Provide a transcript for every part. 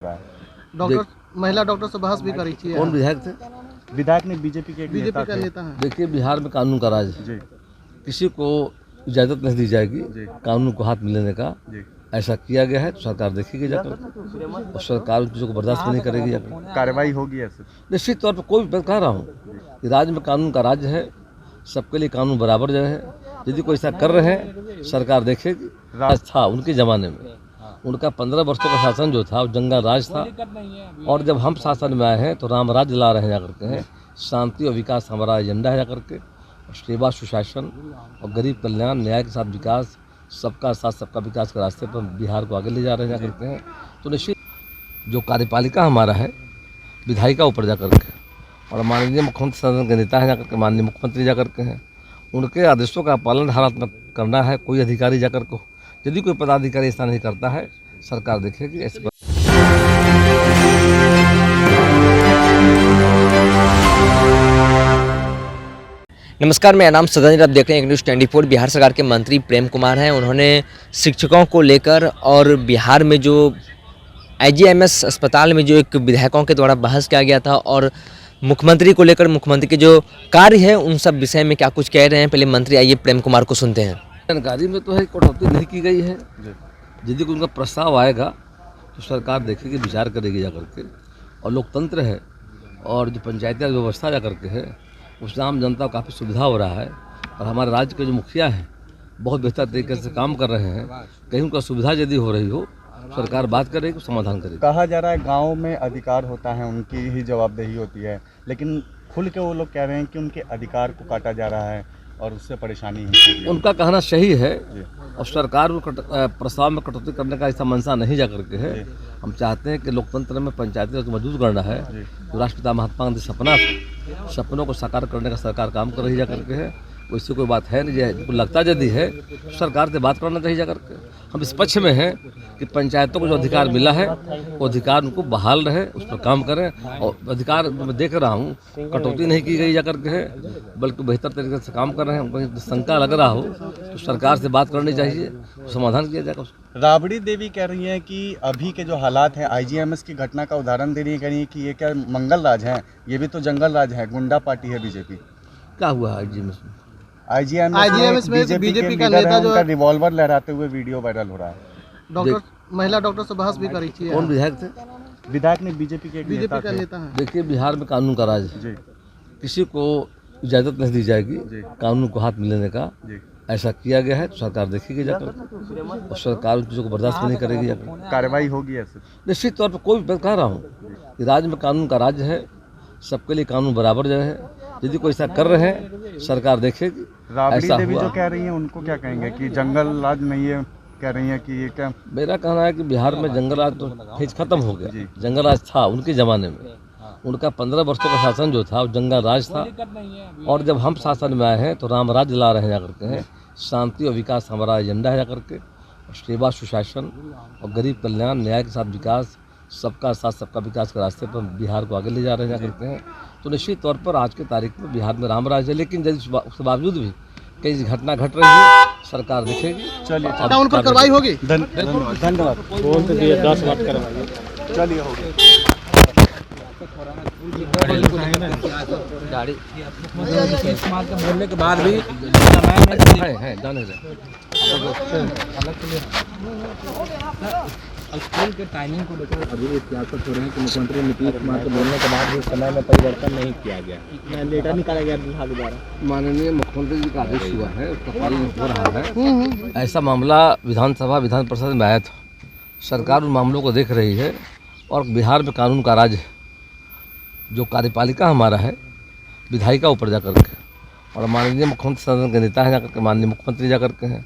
रहा है। डॉक्टर महिला डॉक्टर से बहस भी करी थी। कौन विधायक थे? विधायक ने बीजेपी के एक बीजेपी का थे। नेता है। देखिए, बिहार में कानून का राज है। जी किसी को इजाज़त नहीं दी जाएगी जी कानून को हाथ में लेने का। जी। ऐसा किया गया है तो सरकार देखेगी जाकर, और सरकार उन चीज़ों को बर्दाश्त भी नहीं करेगी जाकर। कार्रवाई होगी ऐसे? निश्चित तौर पर कोई, मैं कह रहा हूँ कि राज्य में कानून का राज्य है, सबके लिए कानून बराबर जो है। यदि कोई ऐसा कर रहे हैं सरकार देखेगी। राज था उनके ज़माने में, उनका 15 वर्षों का शासन जो था वो जंगल राज था, और जब हम शासन में आए हैं तो राम राज्य ला रहे हैं जाकर के हैं। शांति और विकास हमारा एजेंडा है जाकर के, और सेवा सुशासन और गरीब कल्याण न्याय के साथ विकास, सबका साथ सबका विकास के रास्ते पर बिहार को आगे ले जा रहे हैं जाकर के हैं। तो निश्चित जो कार्यपालिका हमारा है विधायिका ऊपर जाकर के, और माननीय मुख्यमंत्री सदन के नेता हैं जाकर के, माननीय मुख्यमंत्री जाकर के हैं, उनके आदेशों का पालन हरात्मक करना है कोई अधिकारी जाकर को। यदि कोई पदाधिकारी ऐसा नहीं करता है सरकार देखेगी। ऐसे नमस्कार, मेरा नाम सदन, आप देख रहे हैं न्यूज़ 24। बिहार सरकार के मंत्री प्रेम कुमार हैं। उन्होंने शिक्षकों को लेकर और बिहार में जो IGMS अस्पताल में जो एक विधायकों के द्वारा बहस किया गया था, और मुख्यमंत्री को लेकर मुख्यमंत्री के जो कार्य है उन सब विषय में क्या कुछ कह रहे हैं, पहले मंत्री आइए प्रेम कुमार को सुनते हैं। जानकारी में तो है कटौती नहीं की गई है। यदि कोई उनका प्रस्ताव आएगा तो सरकार देखेगी, विचार करेगी जाकर के। और लोकतंत्र है, और जो पंचायती राज व्यवस्था जाकर के है उससे आम जनता को काफ़ी सुविधा हो रहा है। और हमारे राज्य के जो मुखिया हैं बहुत बेहतर तरीके से काम कर रहे हैं। कहीं उनका सुविधा यदि हो रही हो सरकार बात करेगी, समाधान करेगी। कहा जा रहा है गांव में अधिकार होता है, उनकी ही जवाबदेही होती है, लेकिन खुल के वो लोग कह रहे हैं कि उनके अधिकार को काटा जा रहा है और उससे परेशानी है। उनका कहना सही है, और सरकार को प्रस्ताव में कटौती करने का ऐसा मंशा नहीं जा करके है। हम चाहते हैं कि लोकतंत्र में पंचायती राज को मजबूत करना है। जो राष्ट्रपिता महात्मा गांधी सपना था, सपनों को साकार करने का सरकार काम कर रही जा करके है। वैसे कोई बात है नहीं, जो लगता यदि है तो सरकार से बात करना चाहिए जा करके। हम इस पक्ष में हैं कि पंचायतों को जो अधिकार मिला है वो अधिकार उनको बहाल रहे, उस पर काम करें। और अधिकार मैं देख रहा हूँ कटौती नहीं की गई जा करके है, बल्कि बेहतर तरीके से काम कर रहे हैं। कहीं शंका लग रहा हो तो सरकार से बात करनी चाहिए, समाधान किया जाएगा। राबड़ी देवी कह रही हैं कि अभी के जो हालात हैं IGMS की घटना का उदाहरण दे रही है, कह रही है कि ये क्या मंगल राज है, ये भी तो जंगल राज है, गुंडा पार्टी है बीजेपी। क्या हुआ है IGMS में? IGMS में बीजेपी का नेता जो है रिवॉल्वर लहराते हुए वीडियो वायरल हो रहा है। डॉक्टर महिला डॉक्टर से बहस भी करी थी। कौन विधायक थे? विधायक ने बीजेपी के एक नेता है। देखिए, बिहार में कानून का राज है। किसी को इजाज़त नहीं दी जाएगी कानून को हाथ में लेने का। ऐसा किया गया है तो सरकार देखेगी जाकर, और सरकार उन चीज़ों को बर्दाश्त भी नहीं करेगी जाकर। कार्रवाई होगी ऐसे? निश्चित तौर पर कोई, मैं कह रहा हूँ कि राज्य में कानून का राज्य है, सबके लिए कानून बराबर जो है। यदि कोई ऐसा कर रहे हैं सरकार देखेगी। राबड़ी देवी जो कह रही हैं उनको क्या कहेंगे कि जंगल राज नहीं है, कह रही हैं कि ये क्या? मेरा कहना है कि बिहार में जंगल राज तो फेज खत्म हो गया। जंगल राज था उनके ज़माने में, उनका 15 वर्षों का शासन जो था वो जंगल राज था, और जब हम शासन में आए हैं तो राम राज्य ला रहे हैं जाकर के हैं। शांति और विकास हमारा एजेंडा है जाकर के, और सेवा सुशासन और गरीब कल्याण न्याय के साथ विकास, सबका साथ सबका विकास के रास्ते पर बिहार को आगे ले जा रहे हैं जाकर के हैं। तो निश्चित तौर पर आज के तारीख में बिहार में राम राज है, लेकिन यदि उसके बावजूद भी कई घटना घट रही है सरकार देखेगी। चलिए, उन पर कार्रवाई होगी। धन्यवाद। बोल तो दिए 10 बात करवाइए। चलिए, होगी। बोलने के बाद भी स्कूल के टाइमिंग को लेकर अभी सियासत हो रहे हैं कि मुख्यमंत्री नीतीश कुमार के बोलने के बाद भी समय में परिवर्तन नहीं किया गया, लेटर निकाला गया विभाग द्वारा। माननीय मुख्यमंत्री जी का आदेश हुआ है, उसका पालन हो रहा है। ऐसा मामला विधानसभा विधान परिषद में आया था, सरकार उन मामलों को देख रही है, और बिहार में कानून का राज है। जो कार्यपालिका हमारा है विधायिका ऊपर जाकर के, और माननीय मुख्यमंत्री सदन के नेता हैं जाकर के, माननीय मुख्यमंत्री जाकर के हैं,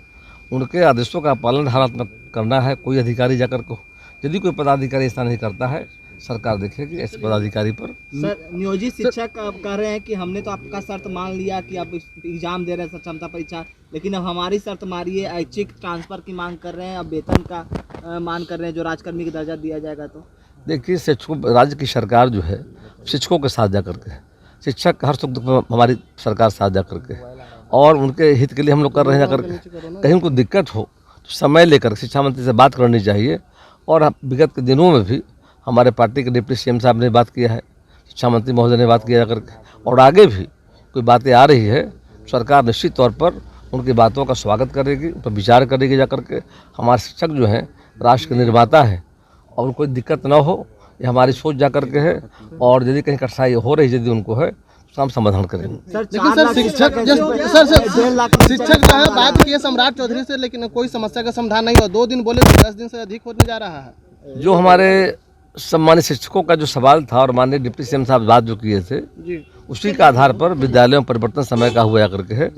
उनके आदेशों का पालन हरात्मक करना है कोई अधिकारी जाकर को। यदि कोई पदाधिकारी ऐसा नहीं करता है सरकार देखेगी ऐसे पदाधिकारी पर। सर, नियोजित शिक्षक कह रहे हैं कि हमने तो आपका शर्त मान लिया कि आप एग्जाम दे रहे हैं क्षमता परीक्षा, लेकिन अब हमारी शर्त मारिए, ऐच्छिक ट्रांसफर की मांग कर रहे हैं, अब वेतन का मांग कर रहे हैं, जो राजकर्मी का दर्जा दिया जाएगा। तो देखिए, शिक्षकों, राज्य की सरकार जो है शिक्षकों के साथ जाकर के, शिक्षक हर सुख दुख में हमारी सरकार साथ जाकर के, और उनके हित के लिए हम लोग कर रहे हैं जाकर के। कहीं उनको दिक्कत हो तो समय लेकर शिक्षा मंत्री से बात करनी चाहिए, और विगत के दिनों में भी हमारे पार्टी के डिप्टी सीएम साहब ने बात किया है, शिक्षा मंत्री महोदय ने बात किया करके, और आगे भी कोई बातें आ रही है, सरकार निश्चित तौर पर उनकी बातों का स्वागत करेगी, उन पर विचार करेगी जा करके। हमारे शिक्षक जो हैं राष्ट्र के निर्माता है, और कोई दिक्कत ना हो ये हमारी सोच जा करके है, और यदि कहीं कठिनाई हो रही यदि उनको है तो हम समाधान करेंगे। लेकिन सर शिक्षक शिक्षक जो है बात किए सम्राट चौधरी से, लेकिन कोई समस्या का समाधान नहीं हुआ। 2 दिन बोले तो 10 दिन से अधिक होने जा रहा है। जो हमारे सम्मानित शिक्षकों का जो सवाल था और माननीय डिप्टी सीएम साहब बात जो किए थे जी, उसी का आधार पर विद्यालयों में परिवर्तन समय का हुआ करके है,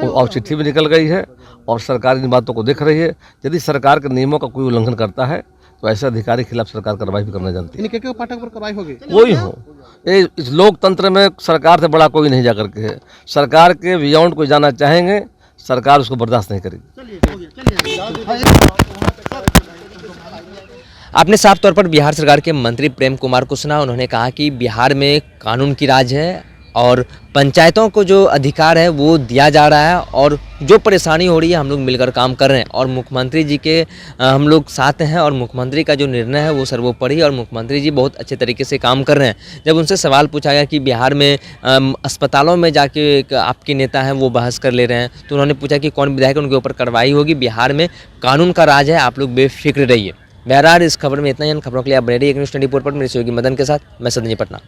और चिट्ठी भी निकल गई है और सरकार इन बातों को देख रही है। यदि सरकार के नियमों का कोई उल्लंघन करता है तो ऐसे अधिकारी के खिलाफ सरकार कार्रवाई भी करना जानती है। इनके पाठक पर कार्रवाई होगी। कोई हो, ये इस लोकतंत्र में सरकार से बड़ा कोई नहीं जा करके है। सरकार के बियॉन्ड कोई जाना चाहेंगे, सरकार उसको बर्दाश्त नहीं करेगी। आपने साफ तौर पर बिहार सरकार के मंत्री प्रेम कुमार को सुना। उन्होंने कहा कि बिहार में कानून की राज है और पंचायतों को जो अधिकार है वो दिया जा रहा है, और जो परेशानी हो रही है हम लोग मिलकर काम कर रहे हैं, और मुख्यमंत्री जी के हम लोग साथ हैं, और मुख्यमंत्री का जो निर्णय है वो सर्वोपरि, और मुख्यमंत्री जी बहुत अच्छे तरीके से काम कर रहे हैं। जब उनसे सवाल पूछा गया कि बिहार में अस्पतालों में जाके एक आपके नेता हैं वो बहस कर ले रहे हैं, तो उन्होंने पूछा कि कौन विधायक, उनके ऊपर कार्रवाई होगी। बिहार में कानून का राज है, आप लोग बेफिक्र रहिए। बहरहाल इस खबर में इतना ही। खबरों के लिए आप बने रहिए न्यूज़ 24 पर। मेरे सहयोगी मदन के साथ मैं सदनी पटना।